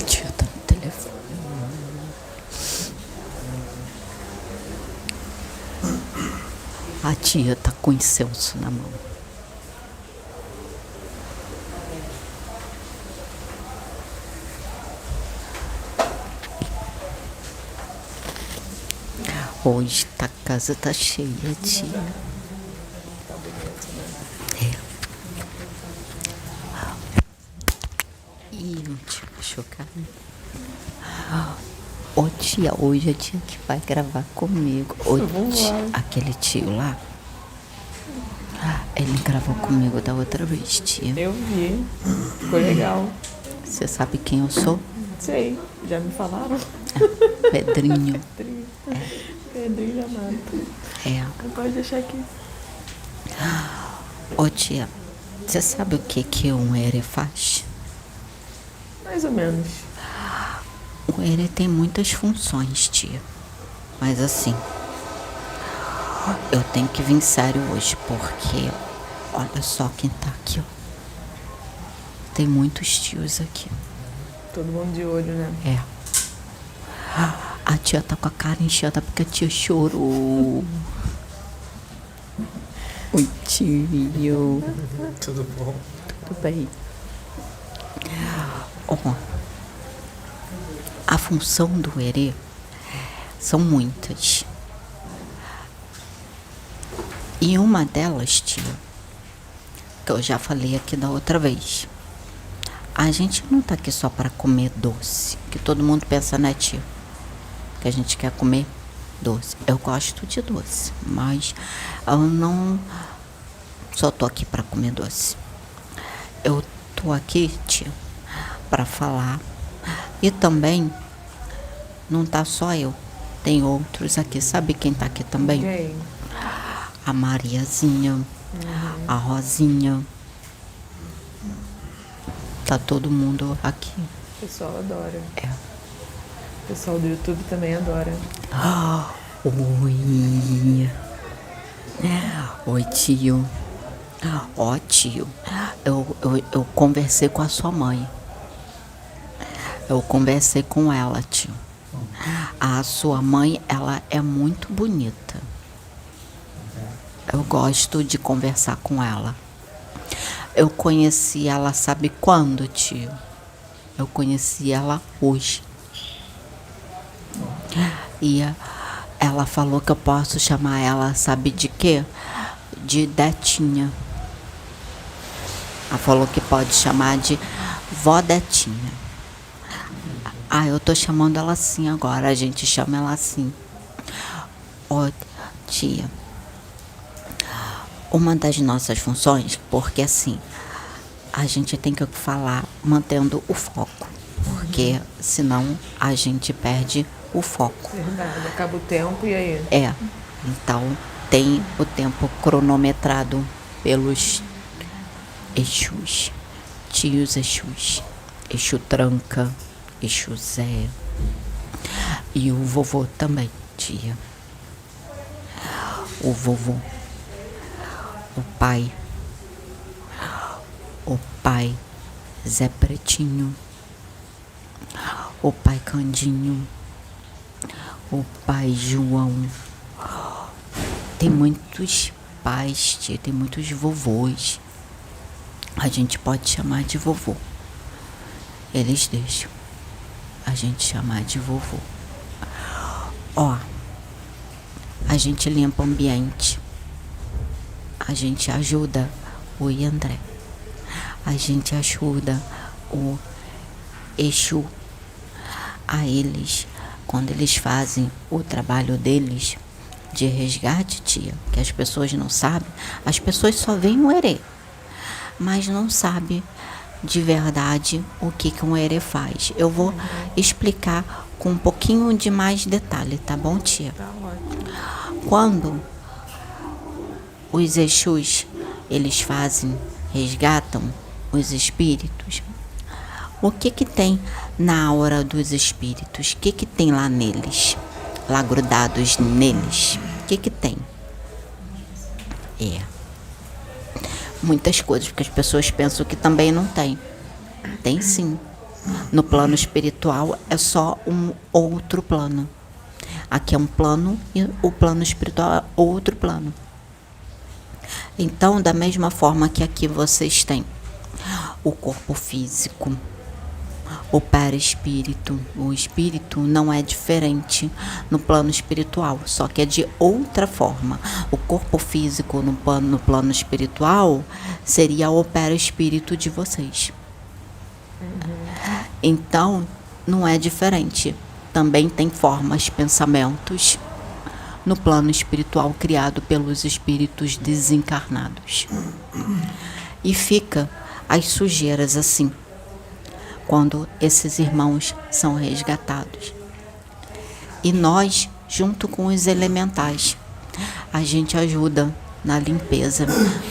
A tia tá no telefone. A tia tá com incenso na mão. Hoje a casa tá cheia, tia. É. Ih, tia, chocada. Ô tia, hoje é tia que vai gravar comigo. Ô, tia, aquele tio lá, ele gravou comigo da outra vez, tia. Eu vi, ficou legal. Você sabe quem eu sou? Sei, já me falaram. Pedrinho. Pedrinho amado. É. Não pode deixar aqui. Ô tia, você sabe o que um ere faz? Mais ou menos. O ere tem muitas funções, tia. Mas assim, eu tenho que vir sério hoje, porque olha só quem tá aqui, ó. Tem muitos tios aqui. Todo mundo de olho, né? É. A tia tá com a cara inchada porque a tia chorou. Oi, tio. Tudo bom? Tudo bem? Ó, a função do erê são muitas. E uma delas, tio, que eu já falei aqui da outra vez. A gente não tá aqui só para comer doce, que todo mundo pensa, né, tio? Que a gente quer comer doce. Eu gosto de doce, mas eu não só tô aqui para comer doce. Eu tô aqui, tio, para falar. E também não tá só eu. Tem outros aqui. Sabe quem tá aqui também? Quem? A Mariazinha, a Rosinha. Tá todo mundo aqui. O pessoal adora. É. O pessoal do YouTube também adora. Oi. Oi, tio. Ó, tio, eu conversei com a sua mãe. Eu conversei com ela, tio. A sua mãe, ela é muito bonita. Eu gosto de conversar com ela. Eu conheci ela, sabe quando, tio? Eu conheci ela hoje. E ela falou que eu posso chamar ela, sabe de quê? De Detinha. Ela falou que pode chamar de vó Detinha. Ah, eu tô chamando ela assim agora, a gente chama ela assim. Ó, tia, uma das nossas funções, porque assim, a gente tem que falar mantendo o foco, porque senão a gente perde o foco. Verdade, acaba o tempo e aí? É, então tem o tempo cronometrado pelos Exus, tios Exus, Exu Tranca, Exu Zé e o vovô também, tia. O vovô, o pai Zé Pretinho, o pai Candinho, o pai João. Tem muitos pais, tia, tem muitos vovôs. A gente pode chamar de vovô. Eles deixam a gente chamar de vovô. Ó, a gente limpa o ambiente. A gente ajuda o Iandré. A gente ajuda o Exu. A eles, quando eles fazem o trabalho deles de resgate, tia, que as pessoas não sabem, as pessoas só veem o erê, mas não sabem de verdade o que um erê faz. Eu vou explicar com um pouquinho de mais detalhe, tá bom, tia? Tá ótimo. Quando os Exus, eles resgatam os espíritos, o que tem na aura dos espíritos? O que tem lá neles? Lá grudados neles? O que tem? É. Muitas coisas, porque as pessoas pensam que também não tem. Tem sim. No plano espiritual é só um outro plano. Aqui é um plano e o plano espiritual é outro plano. Então, da mesma forma que aqui vocês têm o corpo físico, o perispírito, o espírito não é diferente no plano espiritual, só que é de outra forma. O corpo físico no plano espiritual seria o perispírito de vocês. Então, não é diferente. Também tem formas, pensamentos no plano espiritual criado pelos espíritos desencarnados. E fica as sujeiras assim, quando esses irmãos são resgatados. E nós, junto com os elementais, a gente ajuda na limpeza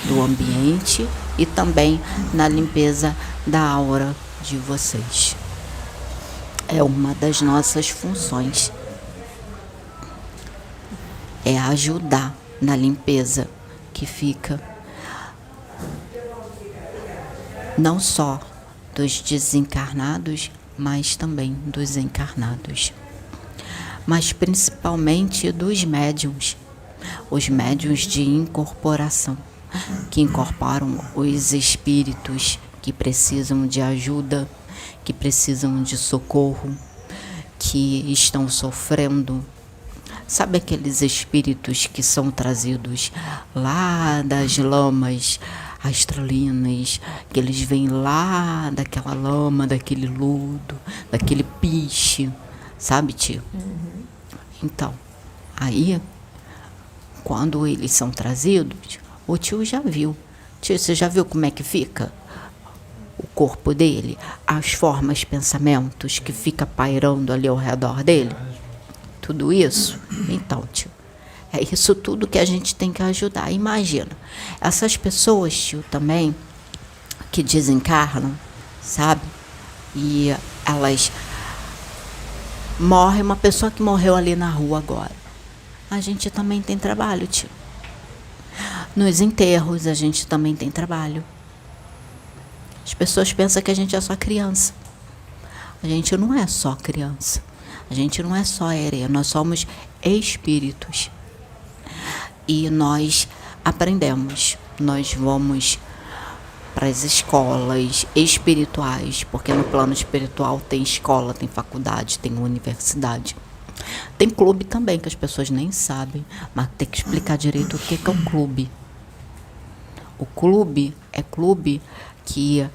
do ambiente e também na limpeza da aura de vocês. É uma das nossas funções. É ajudar na limpeza que fica não só dos desencarnados, mas também dos encarnados. Mas principalmente dos médiuns, os médiuns de incorporação, que incorporam os espíritos que precisam de ajuda, que precisam de socorro, que estão sofrendo. Sabe aqueles espíritos que são trazidos lá das lamas astralinas, que eles vêm lá daquela lama, daquele lodo, daquele piche, sabe, tio? Então, aí, quando eles são trazidos, o tio já viu. Tio, você já viu como é que fica o corpo dele? As formas, pensamentos que fica pairando ali ao redor dele? Tudo isso? Então, tio, é isso tudo que a gente tem que ajudar. Imagina, essas pessoas, tio, também, que desencarnam, sabe? E elas morrem, uma pessoa que morreu ali na rua agora. A gente também tem trabalho, tio. Nos enterros, a gente também tem trabalho. As pessoas pensam que a gente é só criança. A gente não é só criança. A gente não é só areia, nós somos espíritos. E nós aprendemos, nós vamos para as escolas espirituais, porque no plano espiritual tem escola, tem faculdade, tem universidade. Tem clube também, que as pessoas nem sabem, mas tem que explicar direito o que é um clube. O clube é clube que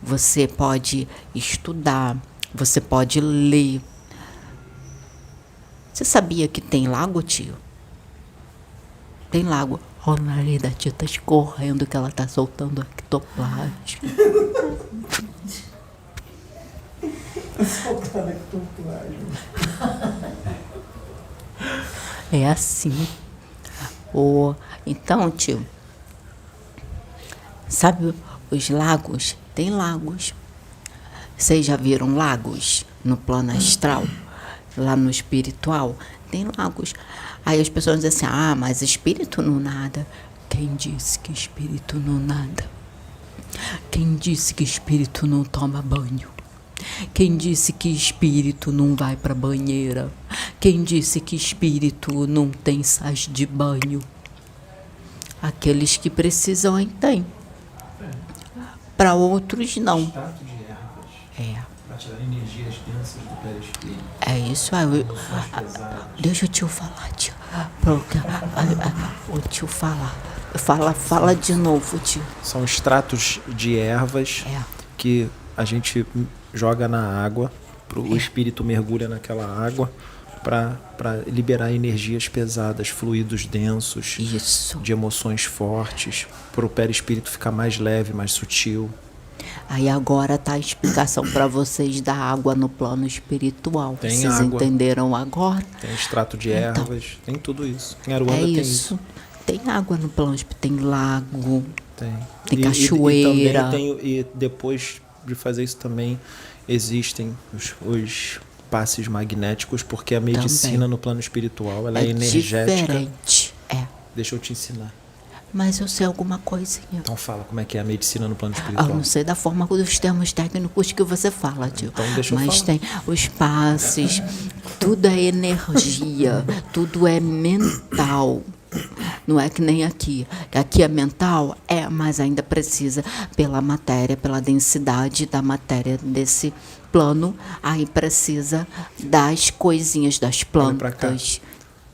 você pode estudar, você pode ler. Você sabia que tem lago, tio? Tem lago. Olha o nariz da tia tá escorrendo, que ela tá soltando ectoplasma. Soltando ectoplasma. É assim. Então, tio, sabe os lagos? Tem lagos. Vocês já viram lagos no plano astral? Lá no espiritual? Tem lagos. Aí as pessoas dizem assim, mas espírito não nada. Quem disse que espírito não nada? Quem disse que espírito não toma banho? Quem disse que espírito não vai para banheira? Quem disse que espírito não tem sais de banho? Aqueles que precisam têm. Para outros não. Extrato de ervas. É. Para tirar energias densas do perispírito. É isso aí. Deixa o tio falar, tio. O tio falar. Fala de novo, tio. São extratos de ervas que a gente joga na água, o espírito mergulha naquela água para liberar energias pesadas, fluidos densos, Isso. de emoções fortes, para o perispírito ficar mais leve, mais sutil. Aí agora tá a explicação para vocês da água no plano espiritual. Tem Vocês água. entenderam agora? Tem extrato de Então, ervas, tem tudo isso. Em Aruanda É tem isso. Tem água no plano espiritual, tem lago, tem E cachoeira. E depois de fazer isso também existem os passes magnéticos, porque a medicina Também. no plano espiritual ela é energética. diferente. Deixa eu te ensinar. mas eu sei alguma coisinha. Então fala como é que é a medicina no plano Eu espiritual. não sei da forma dos termos técnicos que você fala, tio. Então deixa eu Mas falar. tem os passes, tudo é energia, tudo é mental. Não é que nem aqui. Aqui é mental, mas ainda precisa pela matéria, pela densidade da matéria desse plano, aí precisa das coisinhas, das Olha pra cá. plantas.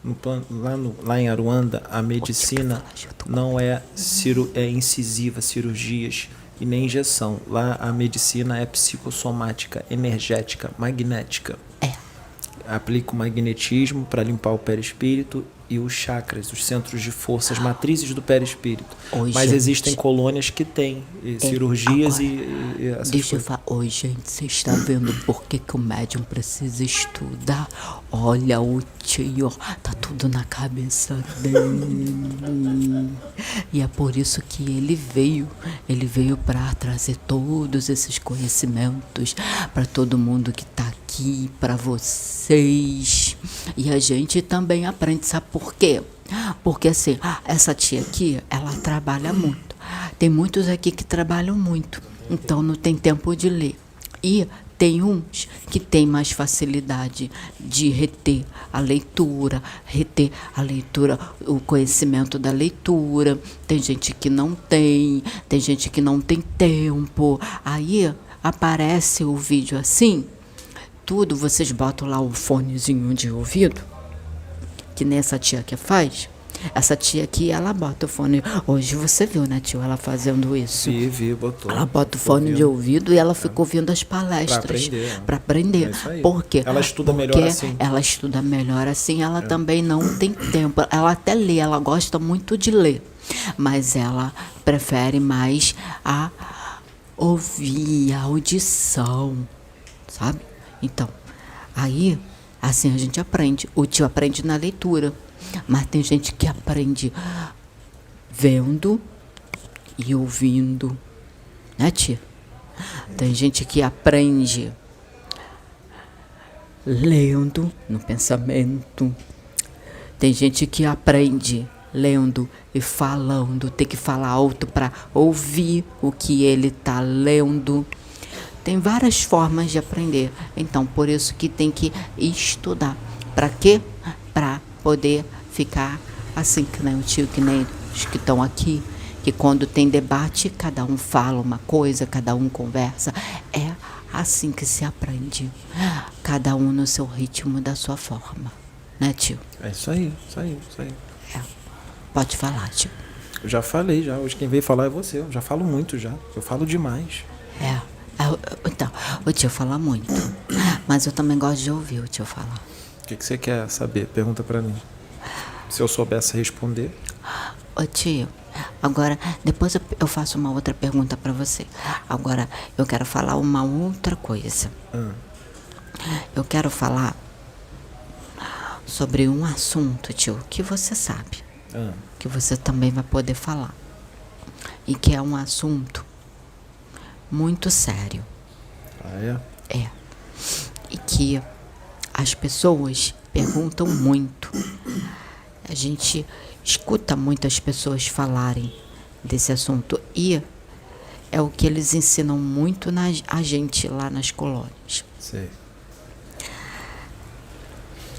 No plano, lá em Aruanda, a medicina não é incisiva, cirurgias e nem injeção. Lá a medicina é psicossomática, energética, magnética. Aplica o magnetismo para limpar o perispírito e os chakras, os centros de força, as matrizes do perispírito. Mas gente, existem colônias que têm cirurgias agora, e essas deixa eu coisas. falar. Oi, gente, você está vendo por que o médium precisa estudar? Olha o tio, tá tudo na cabeça dele. E é por isso que ele veio. Ele veio para trazer todos esses conhecimentos para todo mundo que tá aqui, para vocês. E a gente também aprende, sabe por quê? Porque assim, essa tia aqui, ela trabalha muito. Tem muitos aqui que trabalham muito, então não tem tempo de ler. E tem uns que têm mais facilidade de reter a leitura, o conhecimento da leitura. Tem gente que não tem tempo. Aí aparece o vídeo assim, tudo, vocês botam lá o fonezinho de ouvido, que nem essa tia que faz. Essa tia aqui, ela bota o fone. Hoje você viu, né, tio, ela fazendo isso. Vi, botou. Ela bota o fone de ouvido e ela fica ouvindo as palestras. Pra aprender. Pra aprender. É isso aí. Por quê? Ela estuda melhor Porque assim. ela estuda melhor assim, ela também não tem tempo. Ela até lê, ela gosta muito de ler. Mas ela prefere mais a ouvir, a audição, sabe? Então, aí, assim a gente aprende. O tio aprende na leitura. Mas tem gente que aprende vendo e ouvindo, né, tia? Tem gente que aprende lendo no pensamento. Tem gente que aprende lendo e falando. Tem que falar alto para ouvir o que ele está lendo. Tem várias formas de aprender. Então, por isso que tem que estudar. Para quê? Para poder ficar assim, que nem o tio, que nem os que estão aqui, que quando tem debate, cada um fala uma coisa, cada um conversa. É assim que se aprende. Cada um no seu ritmo, da sua forma. Né, tio? É isso aí. É. Pode falar, tio. Eu já falei, já. Hoje quem veio falar é você. Eu já falo muito já. Eu falo demais. Então, o tio fala muito. Mas eu também gosto de ouvir o tio falar. O que você quer saber? Pergunta pra mim. Se eu soubesse responder. Ô tio, agora, depois eu faço uma outra pergunta pra você. Agora, eu quero falar uma outra coisa. Eu quero falar sobre um assunto, tio, que você sabe. Que você também vai poder falar. E que é um assunto muito sério. Ah, é? É. E que as pessoas perguntam muito. A gente escuta muitas pessoas falarem desse assunto. E é o que eles ensinam muito a gente lá nas colônias. Sei.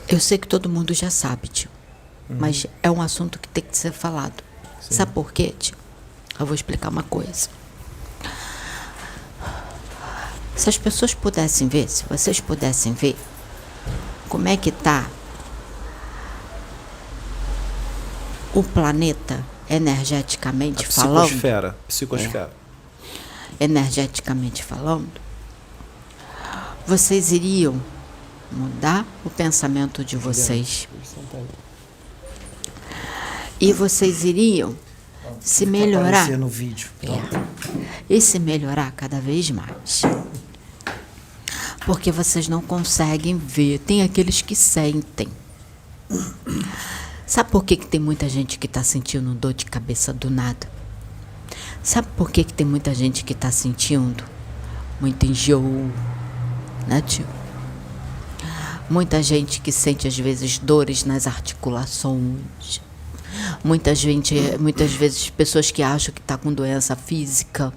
Eu sei que todo mundo já sabe, tio. Mas é um assunto que tem que ser falado. Sim. Sabe por quê, tio? Eu vou explicar uma coisa. Se as pessoas pudessem ver, se vocês pudessem ver, como é que tá o planeta energeticamente falando. Psicosfera. Energeticamente falando, vocês iriam mudar o pensamento de vocês. E vocês iriam se melhorar. Aparecer no vídeo. E se melhorar cada vez mais. Porque vocês não conseguem ver. Tem aqueles que sentem. Sabe por que tem muita gente que está sentindo dor de cabeça do nada? Sabe por que tem muita gente que está sentindo muito enjoo? Né, tio? Muita gente que sente às vezes dores nas articulações. Muitas vezes pessoas que acham que está com doença física,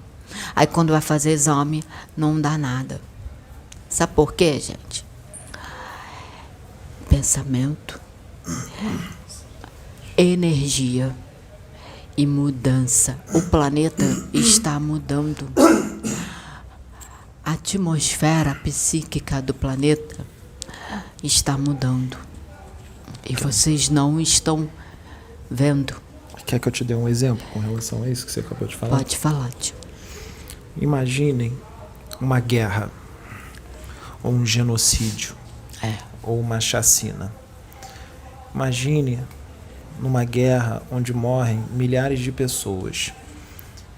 aí quando vai fazer exame, não dá nada. Sabe por quê, gente? Pensamento, energia e mudança. O planeta está mudando. A atmosfera psíquica do planeta está mudando. E vocês não estão vendo. Quer que eu te dê um exemplo com relação a isso que você acabou de falar? Pode falar, tio. Imaginem uma guerra, ou um genocídio, ou uma chacina. Imagine numa guerra onde morrem milhares de pessoas,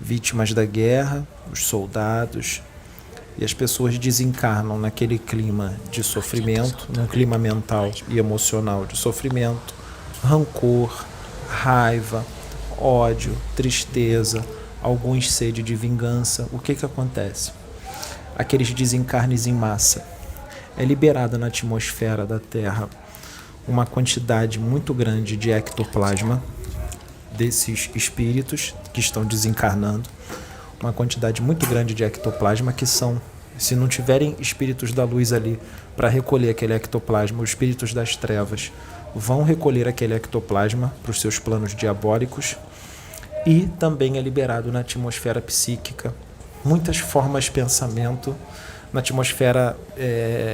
vítimas da guerra, os soldados, e as pessoas desencarnam naquele clima de sofrimento, num clima mental e emocional de sofrimento, rancor, raiva, ódio, tristeza, alguns sede de vingança. O que acontece? Aqueles desencarnes em massa. É liberada na atmosfera da Terra uma quantidade muito grande de ectoplasma desses espíritos que estão desencarnando, uma quantidade muito grande de ectoplasma que são, se não tiverem espíritos da luz ali para recolher aquele ectoplasma, os espíritos das trevas vão recolher aquele ectoplasma para os seus planos diabólicos. E também é liberado na atmosfera psíquica muitas formas de pensamento, na atmosfera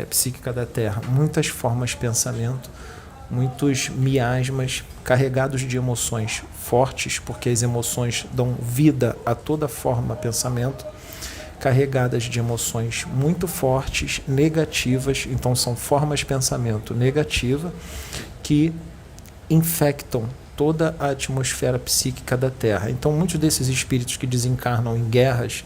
psíquica da Terra, muitas formas de pensamento, muitos miasmas carregados de emoções fortes, porque as emoções dão vida a toda forma de pensamento, carregadas de emoções muito fortes, negativas. Então são formas de pensamento negativa que infectam toda a atmosfera psíquica da Terra. Então muitos desses espíritos que desencarnam em guerras,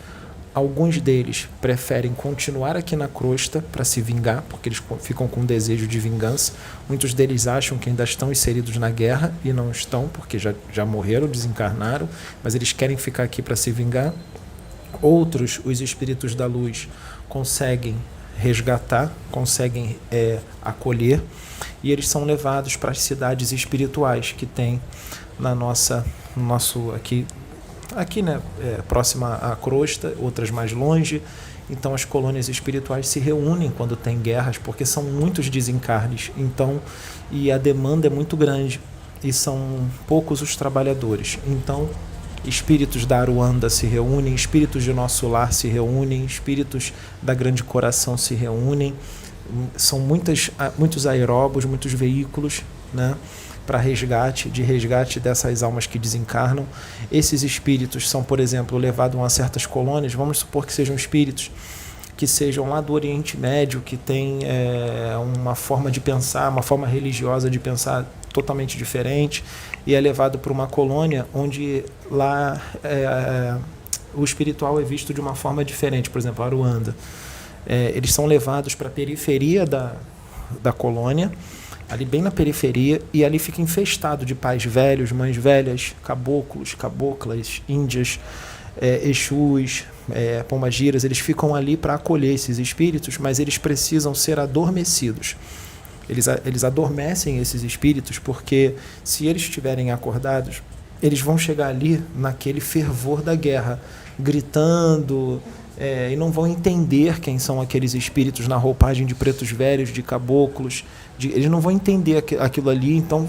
alguns deles preferem continuar aqui na crosta para se vingar, porque eles ficam com desejo de vingança. Muitos deles acham que ainda estão inseridos na guerra e não estão, porque já morreram, desencarnaram, mas eles querem ficar aqui para se vingar. Outros, os espíritos da luz, conseguem resgatar, conseguem acolher, e eles são levados para as cidades espirituais que tem na aqui, né, próxima à crosta, outras mais longe. Então as colônias espirituais se reúnem quando tem guerras, porque são muitos desencarnes, então, e a demanda é muito grande e são poucos os trabalhadores. Então espíritos da Aruanda se reúnem, espíritos de Nosso Lar se reúnem, espíritos da Grande Coração se reúnem. São muitos aeróbos, muitos veículos, né, para resgate dessas almas que desencarnam. Esses espíritos são, por exemplo, levados a certas colônias. Vamos supor que sejam espíritos que sejam lá do Oriente Médio, que tem uma forma de pensar, uma forma religiosa de pensar totalmente diferente, e é levado para uma colônia onde lá o espiritual é visto de uma forma diferente. Por exemplo, a Aruanda. Eles são levados para a periferia da colônia, ali bem na periferia, e ali fica infestado de pais velhos, mães velhas, caboclos, caboclas, índias, exus, pombagiras. Eles ficam ali para acolher esses espíritos, mas eles precisam ser adormecidos. Eles adormecem esses espíritos, porque se eles estiverem acordados, eles vão chegar ali naquele fervor da guerra, gritando, e não vão entender quem são aqueles espíritos na roupagem de pretos velhos, de caboclos. Eles não vão entender aquilo ali, então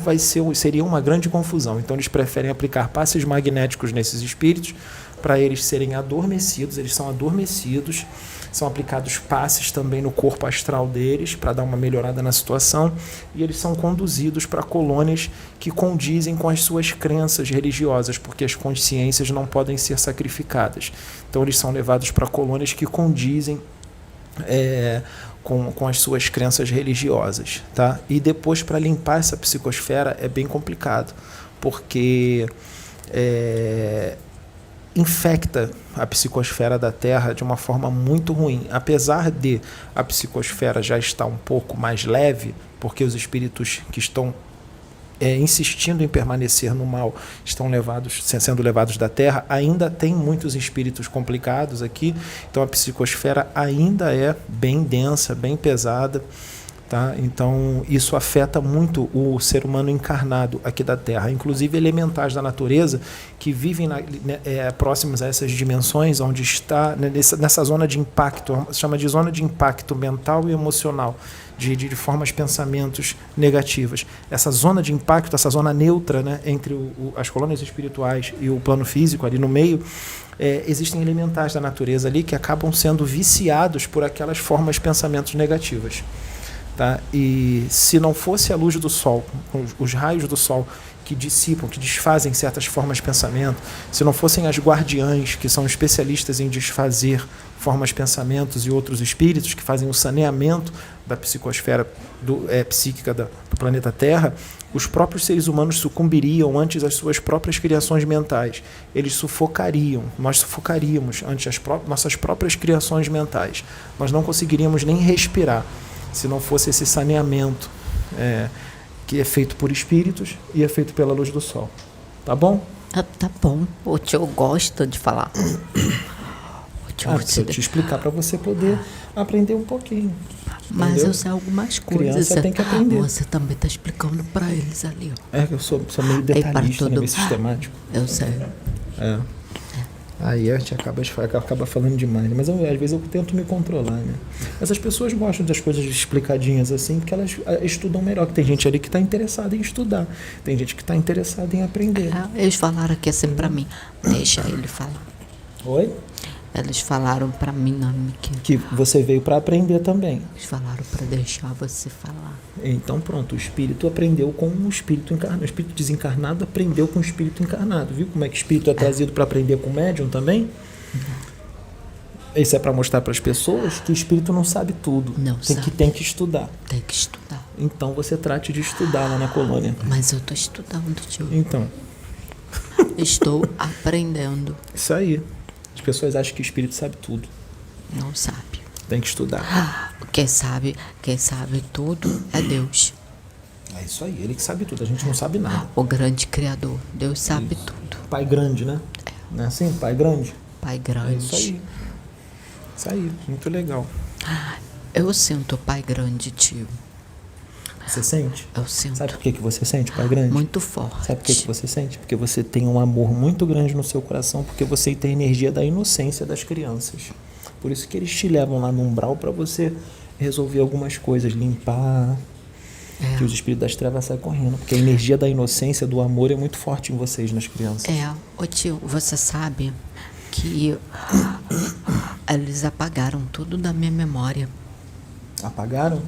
seria uma grande confusão. Então eles preferem aplicar passes magnéticos nesses espíritos para eles serem adormecidos. Eles são adormecidos, são aplicados passes também no corpo astral deles para dar uma melhorada na situação, e eles são conduzidos para colônias que condizem com as suas crenças religiosas, porque as consciências não podem ser sacrificadas. Então eles são levados para colônias que condizem com as suas crenças religiosas, tá? E depois, para limpar essa psicosfera, é bem complicado, porque infecta a psicosfera da Terra de uma forma muito ruim. Apesar de a psicosfera já estar um pouco mais leve, porque os espíritos que estão insistindo em permanecer no mal estão sendo levados da Terra, ainda tem muitos espíritos complicados aqui. Então a psicosfera ainda é bem densa, bem pesada, Tá? Então, isso afeta muito o ser humano encarnado aqui da Terra. Inclusive, elementais da natureza que vivem próximos a essas dimensões, onde está nessa zona de impacto, se chama de zona de impacto mental e emocional, de formas, pensamentos negativas. Essa zona de impacto, essa zona neutra, né, entre as colônias espirituais e o plano físico, ali no meio, existem elementais da natureza ali que acabam sendo viciados por aquelas formas, pensamentos negativas. Tá? E se não fosse a luz do sol, os raios do sol que dissipam, que desfazem certas formas de pensamento, se não fossem as guardiãs, que são especialistas em desfazer formas de pensamentos e outros espíritos, que fazem o saneamento da psicosfera psíquica do planeta Terra, os próprios seres humanos sucumbiriam antes às suas próprias criações mentais. Eles sufocariam, nós sufocaríamos antes as nossas próprias criações mentais. Nós não conseguiríamos nem respirar se não fosse esse saneamento que é feito por espíritos e é feito pela luz do sol. Tá bom? Tá bom. O tio gosta de falar. Se eu te explicar para você poder aprender um pouquinho. Mas entendeu? eu sei algumas coisas. Criança tem que aprender. Você também está explicando para eles ali. Eu sou meio detalhista, meio sistemático. Eu sei. Aí a gente acaba falando demais, né? Mas às vezes eu tento me controlar, né? Mas as pessoas gostam das coisas explicadinhas assim, porque elas estudam melhor. Que tem gente ali que está interessada em estudar, tem gente que está interessada em aprender. Eles falaram aqui assim para mim, deixa ele falar. Oi? Eles falaram para mim que você veio para aprender também. Eles falaram para deixar você falar. Então pronto, o espírito aprendeu com o espírito encarnado. O espírito desencarnado aprendeu com o espírito encarnado. Viu como é que o espírito é trazido para aprender com o médium também? Isso é para mostrar para as pessoas que o espírito não sabe tudo. Tem que estudar. Tem que estudar. Então você trate de estudar lá na colônia. Mas eu estou estudando, tio. Então. Estou aprendendo. Isso aí. As pessoas acham que o espírito sabe tudo. Não sabe. Tem que estudar. Quem sabe tudo é Deus. É isso aí, ele que sabe tudo, a gente não sabe nada. O grande Criador, Deus sabe tudo. Pai grande, né? Não é assim? Pai grande? Pai grande. É isso aí. Isso aí, muito legal. Eu sinto o Pai grande, tio. Você sente? Eu sinto. Sabe por que você sente, Pai grande? Muito forte. Sabe por que você sente? Porque você tem um amor muito grande no seu coração, porque você tem a energia da inocência das crianças. Por isso que eles te levam lá no umbral para você resolver algumas coisas, limpar, que os espíritos das trevas saem correndo. Porque a energia da inocência, do amor é muito forte em vocês, nas crianças. Ô tio, você sabe que eles apagaram tudo da minha memória. Apagaram?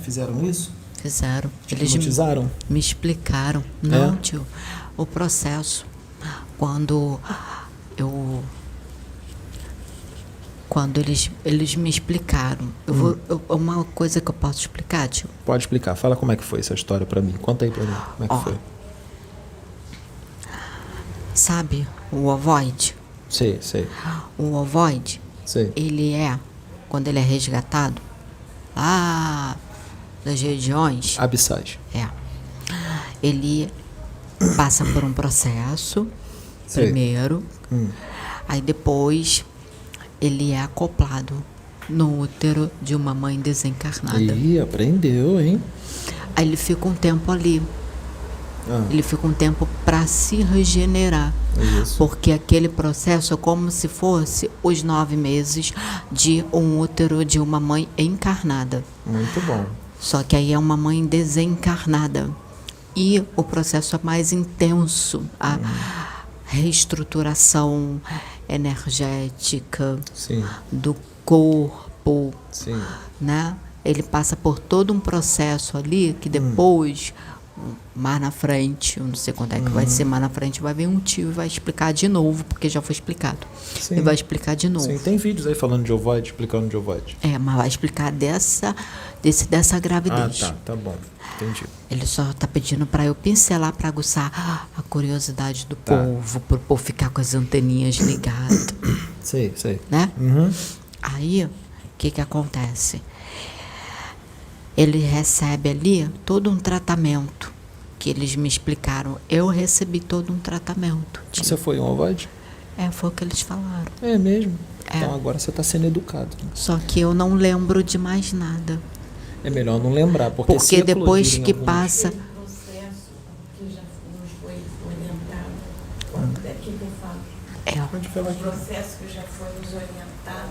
Fizeram isso? Fizeram. Eles hipnotizaram? Me explicaram. Não, tio. O processo. Quando eles me explicaram. Uma coisa que eu posso explicar, tio? Pode explicar. Fala como é que foi essa história pra mim. Conta aí pra mim. Como é que foi? Sabe o ovoide? Sei. O ovoide, ele quando ele é resgatado, lá das regiões abissais. Ele passa por um processo primeiro, aí depois ele é acoplado no útero de uma mãe desencarnada. Ih, aprendeu, hein? Aí ele fica um tempo ali. Ele fica um tempo para se regenerar. Isso. Porque aquele processo é como se fosse os 9 meses de um útero de uma mãe encarnada. Muito bom. Só que aí é uma mãe desencarnada. E o processo é mais intenso. A reestruturação energética do corpo. Né? Ele passa por todo um processo ali que depois... mais na frente, eu não sei quando é que vai ser, mais na frente vai vir um tio e vai explicar de novo, porque já foi explicado. Ele vai explicar de novo. Sim, tem vídeos aí falando de ovoide, explicando de ovoide. Mas vai explicar dessa gravidez. Tá bom, entendi. Ele só tá pedindo para eu pincelar, para aguçar a curiosidade do povo, pro povo ficar com as anteninhas ligadas. Sei. Né? Aí, o que acontece? Ele recebe ali todo um tratamento que eles me explicaram. Eu recebi todo um tratamento. Você foi um ovoide? Foi o que eles falaram. É mesmo? Então agora você está sendo educado. Só que eu não lembro de mais nada. É melhor não lembrar, porque se Porque depois eclodirem que alguns- passa... processo que já nos foi orientado. Daqui que eu falo. Pode falar Um aqui. processo que já foi nos orientado.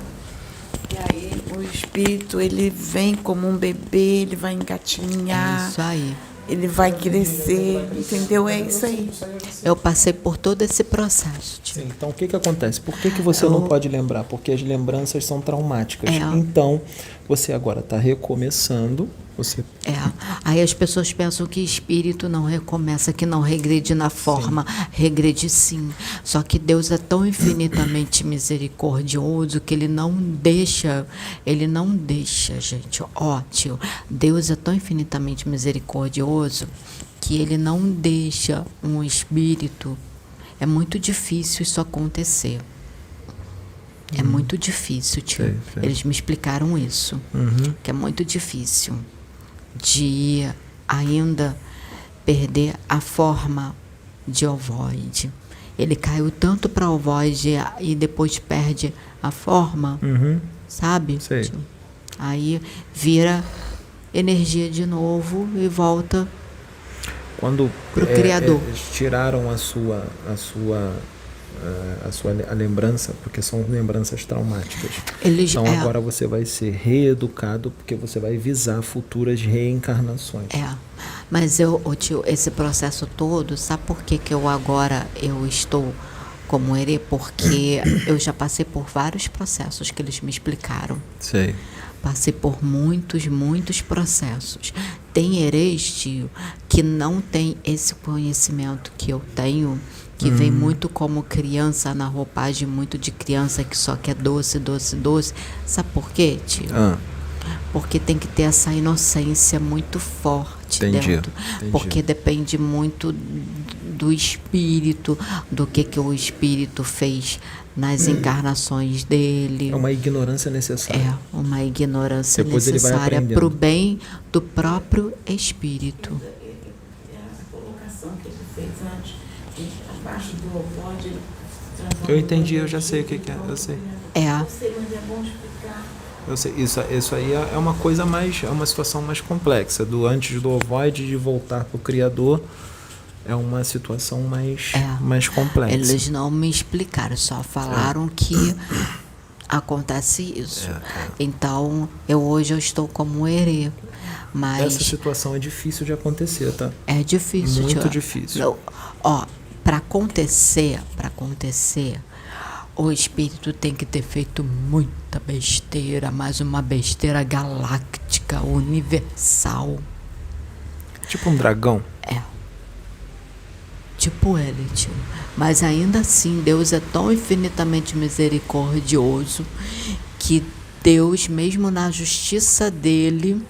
E aí o espírito, ele vem como um bebê, ele vai engatinhar, Isso aí. ele vai crescer, entendeu? É isso aí. Eu passei por todo esse processo, tio. Sim, então o que acontece? Por que você não pode lembrar? Porque as lembranças são traumáticas. É. Então, você agora está recomeçando. Aí as pessoas pensam que espírito não recomeça, que não regride na forma. Regride sim. Só que Deus é tão infinitamente misericordioso que Ele não deixa, gente. Ó, tio, Deus é tão infinitamente misericordioso que Ele não deixa um espírito. É muito difícil isso acontecer. É muito difícil, tio. Sei. Eles me explicaram isso. Que é muito difícil de ainda perder a forma de ovoide. Ele caiu tanto para ovoide e depois perde a forma, sabe? Sei. tio? Aí vira energia de novo e volta Quando pro Criador. tiraram a lembrança, porque são lembranças traumáticas. Então agora você vai ser reeducado, porque você vai visar futuras reencarnações. Mas tio, esse processo todo, sabe por que eu estou como herê? Porque eu já passei por vários processos que eles me explicaram. Sei. Passei por muitos processos. Tem herês, tio, que não tem esse conhecimento que eu tenho, que vem muito como criança, na roupagem muito de criança, que só quer doce. Sabe por quê, tio? Porque tem que ter essa inocência muito forte dentro. Porque depende muito do espírito, do que o espírito fez nas encarnações dele. É uma ignorância necessária. É uma ignorância Depois ele vai necessária aprendendo. para o bem do próprio espírito. A colocação que ele fez antes, abaixo do ovoide, ele transforma. Eu entendi, eu já sei o que é, eu sei. Eu sei, mas é bom explicar. Eu sei, isso aí é uma coisa mais, é uma situação mais complexa. Do antes do ovoide de voltar para o Criador, é uma situação mais complexa. Eles não me explicaram, só falaram que acontece isso. Então, hoje eu estou como herê. Mas essa situação é difícil de acontecer, tá? é difícil. Muito difícil. Não, ó, para acontecer, o espírito tem que ter feito muita besteira, mas uma besteira galáctica, universal. Tipo um dragão. Tipo ele, tio. Mas ainda assim, Deus é tão infinitamente misericordioso que Deus, mesmo na justiça dele,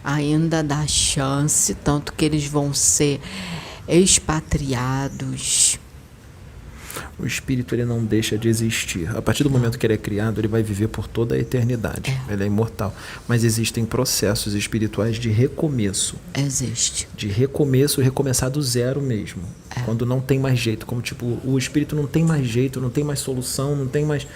ainda dá chance, tanto que eles vão ser expatriados. O espírito, ele não deixa de existir. A partir do momento que ele é criado, ele vai viver por toda a eternidade. Ele é imortal. Mas existem processos espirituais de recomeço. Existe. De recomeço, recomeçar do zero mesmo. Quando não tem mais jeito. Como tipo, o espírito não tem mais jeito, não tem mais solução, não tem mais...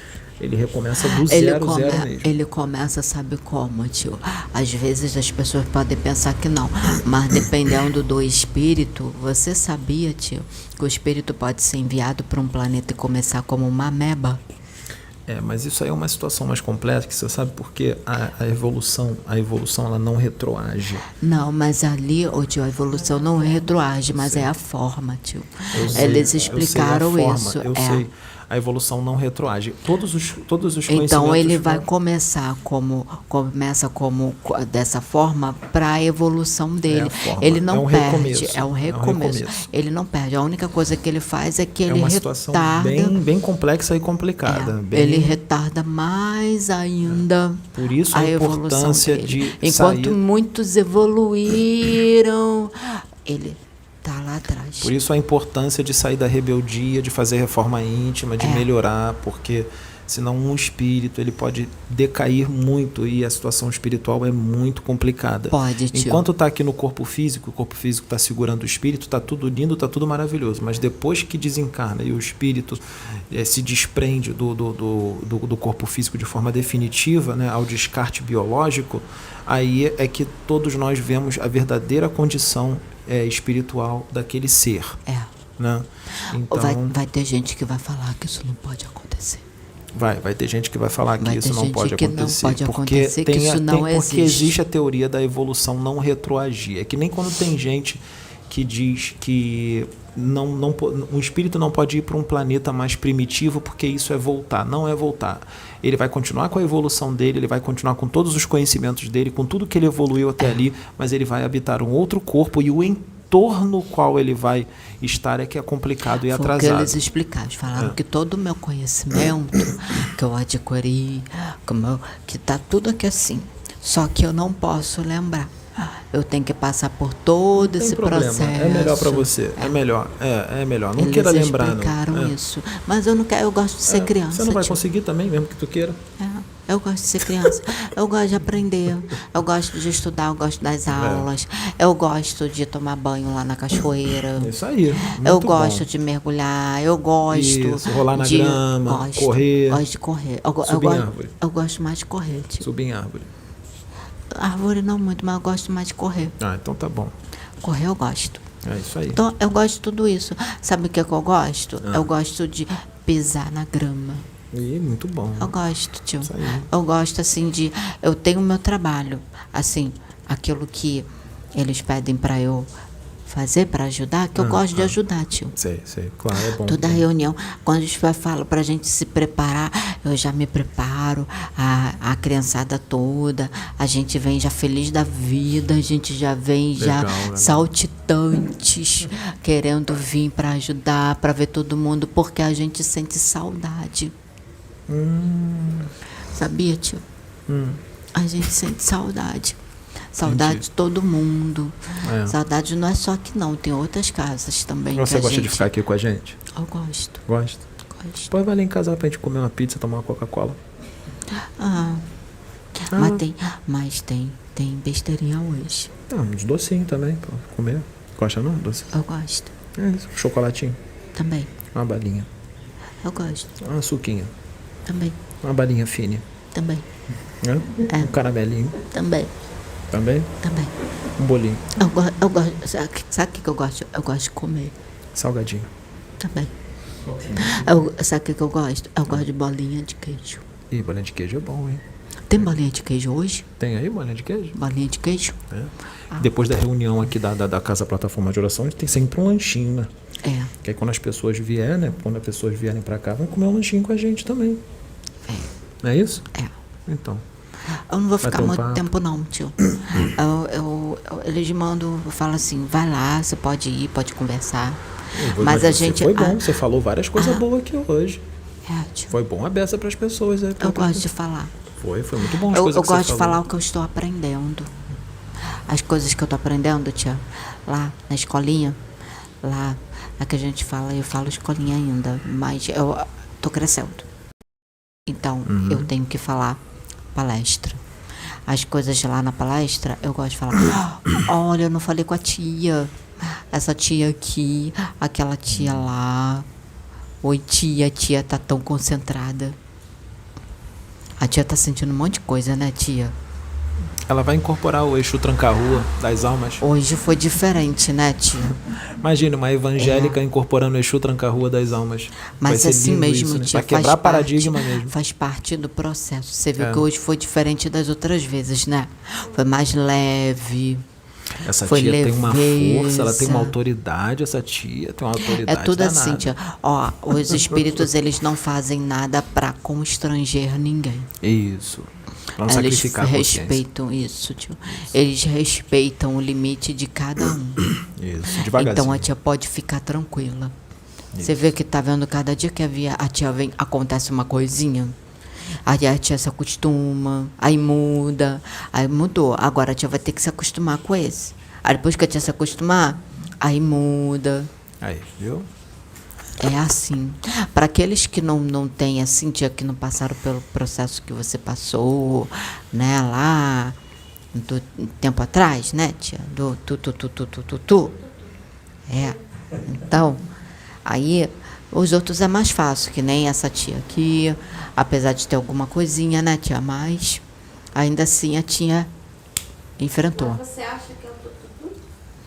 Ele recomeça do zero mesmo. Ele começa, sabe como, tio? Às vezes as pessoas podem pensar que não, mas dependendo do espírito, você sabia, tio, que o espírito pode ser enviado para um planeta e começar como uma ameba? Mas isso aí é uma situação mais complexa, que você sabe porque a evolução ela não retroage. Não, mas ali, tio, a evolução não retroage, mas é a forma, tio. Eles explicaram isso. Eu sei. A evolução não retroage. Todos os conhecimentos... Então ele vai começa como dessa forma para a evolução dele. Ele não perde, é um recomeço. Ele não perde. A única coisa que ele faz é que ele uma retarda. Situação bem complexa e complicada. Ele retarda mais ainda. Por isso a importância evolução dele. de Enquanto sair... muitos evoluíram, ele tá lá atrás. Por isso a importância de sair da rebeldia, de fazer reforma íntima, de melhorar, porque senão um espírito ele pode decair muito e a situação espiritual é muito complicada. Pode, tio. Enquanto está aqui no corpo físico, o corpo físico está segurando o espírito, está tudo lindo, está tudo maravilhoso. Mas depois que desencarna e o espírito se desprende do corpo físico de forma definitiva, né, ao descarte biológico, aí é que todos nós vemos a verdadeira condição espiritual daquele ser. Né? Então, vai ter gente que vai falar que isso não pode acontecer. Vai ter gente que vai falar que isso não pode acontecer. Não pode acontecer, que isso não existe. Porque existe a teoria da evolução não retroagir. É que nem quando tem gente que diz que um espírito não pode ir para um planeta mais primitivo porque isso é voltar. Não é voltar. Ele vai continuar com a evolução dele, ele vai continuar com todos os conhecimentos dele, com tudo que ele evoluiu até ali, mas ele vai habitar um outro corpo e o entorno qual ele vai estar é que é complicado e atrasado. Foi o que eles explicaram. Falaram que todo o meu conhecimento que eu adquiri, que está tudo aqui assim. Só que eu não posso lembrar. Eu tenho que passar por todo esse processo. É melhor para você. É melhor. É melhor. Não queira lembrar, não. Eles explicaram isso. Mas eu não quero. Eu gosto de ser criança. Você não vai conseguir também, mesmo que tu queira. Eu gosto de ser criança. Eu gosto de aprender. Eu gosto de estudar. Eu gosto das aulas. Eu gosto de tomar banho lá na cachoeira. Isso aí. Eu gosto de mergulhar. Eu gosto Isso, rolar na grama, correr. Gosto de correr. Subir em árvore. Eu gosto mais de correr, tio. Subir em árvore. Árvore não muito, mas eu gosto mais de correr. Então tá bom. Correr eu gosto. É isso aí. Então eu gosto de tudo isso. Sabe o que eu gosto? Eu gosto de pisar na grama. Muito bom. Eu gosto, tio. Isso aí. Eu gosto, assim, eu tenho o meu trabalho. Assim, aquilo que eles pedem para eu fazer, para ajudar, que eu gosto de ajudar, tio. Sei. Claro, é bom. Toda reunião, quando eles falam pra gente se preparar, eu já me preparo, a criançada toda, a gente vem já feliz da vida, a gente já vem já saltitantes, querendo vir para ajudar, para ver todo mundo, porque a gente sente saudade. Sabia, tio? A gente sente saudade. Saudade de todo mundo. Saudade não é só aqui não, tem outras casas também. Você gosta de ficar aqui com a gente? Eu gosto. Gosta? Gosto. Pode vai lá em casa pra gente comer uma pizza, tomar uma Coca-Cola. Mas tem besteirinha hoje. Uns docinhos também pra comer. Gosta não? Doce? Eu gosto. Isso. Chocolatinho. Também. Uma balinha. Eu gosto. Uma suquinha. Também. Uma balinha fine. Também. Um caramelinho. Também. Também? Também. Um bolinho. Eu gosto. Sabe o que eu gosto? Eu gosto de comer. Salgadinho. Também. Sabe o que eu gosto? Eu gosto de bolinha de queijo. Ih, bolinha de queijo é bom, hein? Tem bolinha de queijo hoje? Tem aí bolinha de queijo? Bolinha de queijo? Depois da reunião aqui da Casa Plataforma de Oração, a gente tem sempre um lanchinho, né? Que aí quando as pessoas vierem, né? Quando as pessoas vierem pra cá, vão comer um lanchinho com a gente também. Não é isso? Então. Eu não vou ficar muito tempo não, tio. Eles mandam, eu falo assim, vai lá, você pode ir, pode conversar. Mas a gente... Foi bom, você falou várias coisas boas aqui hoje. Tio. Foi bom a beça pras pessoas. Eu gosto de falar. Foi muito bom as eu coisas que gosto você de falar o que eu estou aprendendo. As coisas que eu estou aprendendo, tia. Lá na escolinha, lá que a gente fala, eu falo escolinha ainda, mas eu tô crescendo. Então, eu tenho que falar palestra. As coisas lá na palestra, eu gosto de falar, olha, eu não falei com a tia. Essa tia aqui, aquela tia lá. Oi, tia, a tia tá tão concentrada. A tia tá sentindo um monte de coisa, né, tia? Ela vai incorporar o eixo tranca-rua das almas. Hoje foi diferente, né, tia? Imagina uma evangélica incorporando o eixo tranca-rua das almas. Mas vai assim mesmo, isso, né? tia, Vai quebrar paradigma mesmo. Faz parte do processo. Você viu que hoje foi diferente das outras vezes, né? Foi mais leve. Essa foi tia leveza. Tem uma força, ela tem uma autoridade, essa tia tem uma autoridade. É tudo danada. assim, tia. Ó, os espíritos, eles não fazem nada para constranger ninguém. Isso. Pra não Eles sacrificar a consciência. respeitam isso, tio. Eles respeitam o limite de cada um. Isso, devagarzinho. Então a tia pode ficar tranquila. Você vê que tá vendo cada dia que a tia vem, acontece uma coisinha. Aí a tia se acostuma, aí muda, aí mudou. Agora a tia vai ter que se acostumar com esse. Aí depois que a tia se acostumar, aí muda. Aí, viu? É assim. Para aqueles que não têm assim, tia, que não passaram pelo processo que você passou, né, lá do tempo atrás, né, tia? Do tu. É. Então, aí os outros é mais fácil, que nem essa tia aqui, apesar de ter alguma coisinha, né, tia? Mas ainda assim a tia enfrentou. Mas você acha que é o tututu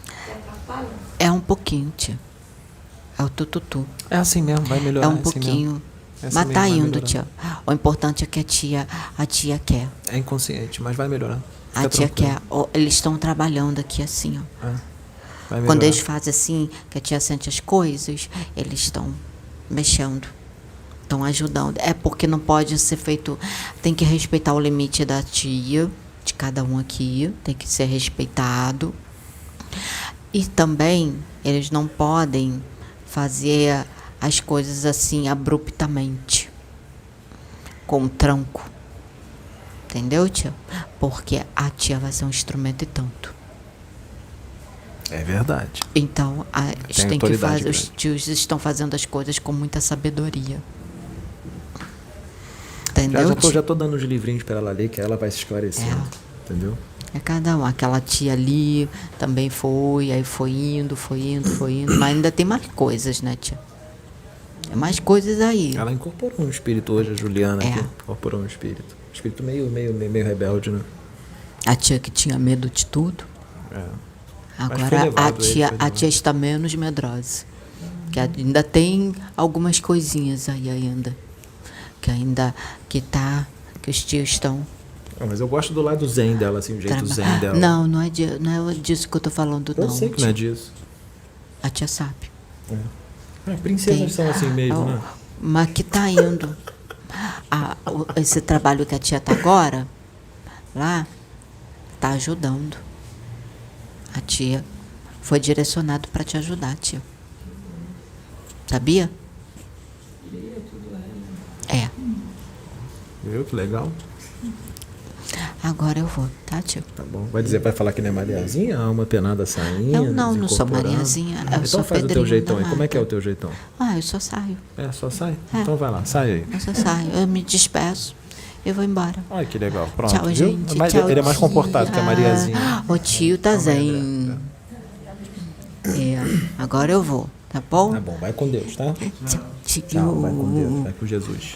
que atrapalha? É um pouquinho, tia. É o tututu. É assim mesmo, vai melhorar. É um assim pouquinho. mesmo. É assim Mas mesmo, tá vai indo, melhorar. tia. O importante é que a tia quer. É inconsciente, mas vai melhorar. A Fica tia tranquilo. quer. Ó, eles estão trabalhando aqui assim, ó. É, vai Quando melhorar. eles fazem assim, que a tia sente as coisas, eles estão mexendo. Estão ajudando. É porque não pode ser feito. Tem que respeitar o limite da tia, de cada um aqui. Tem que ser respeitado. E também eles não podem fazer as coisas assim abruptamente, com tranco. Entendeu, tia? Porque a tia vai ser um instrumento e tanto. É verdade. Então, Tem tem que autoridade fazer, os grande. tios estão fazendo as coisas com muita sabedoria. Entendeu, Já tia? tô dando os livrinhos pra ela ler, que ela vai se esclarecendo. Entendeu? É cada um. Aquela tia ali também foi, aí foi indo. Mas ainda tem mais coisas, né, tia? Tem mais coisas aí. Ela incorporou um espírito hoje, a Juliana, É. aqui, incorporou um espírito. Espírito meio rebelde, né? A tia que tinha medo de tudo. É. Mas foi Agora levado, ele foi a levado. tia está menos medrosa. Que ainda tem algumas coisinhas aí ainda. Que os tios estão. Ah, mas eu gosto do lado zen dela, assim, o jeito zen dela. Não é disso que eu tô falando, Eu não. sei que não é disso. A tia sabe. Princesas Tem. são assim mesmo, né? Mas que tá indo. Esse trabalho que a tia tá agora, lá, tá ajudando. A tia foi direcionado para te ajudar, tia. Sabia? É. Viu que legal? Agora eu vou, tá, tio? Tá bom. Vai falar que não é Mariazinha? Alma penada saindo. Eu não sou desincorporando. Mariazinha, eu Então sou faz o teu Pedrinho jeitão da aí. Como é que é o Mata. teu jeitão? Eu só saio. É, só sai? É. Então vai lá, sai aí. Eu só saio. Eu me despeço. Eu vou embora. Olha que legal. Pronto, Tchau, viu? gente. Mas Tchau, ele é mais tia. comportado que a Mariazinha. O tio tá zen. Agora eu vou, tá bom? Tá bom, vai com Deus, tá? Tchau, tio. Tchau, vai com Deus, vai com Jesus.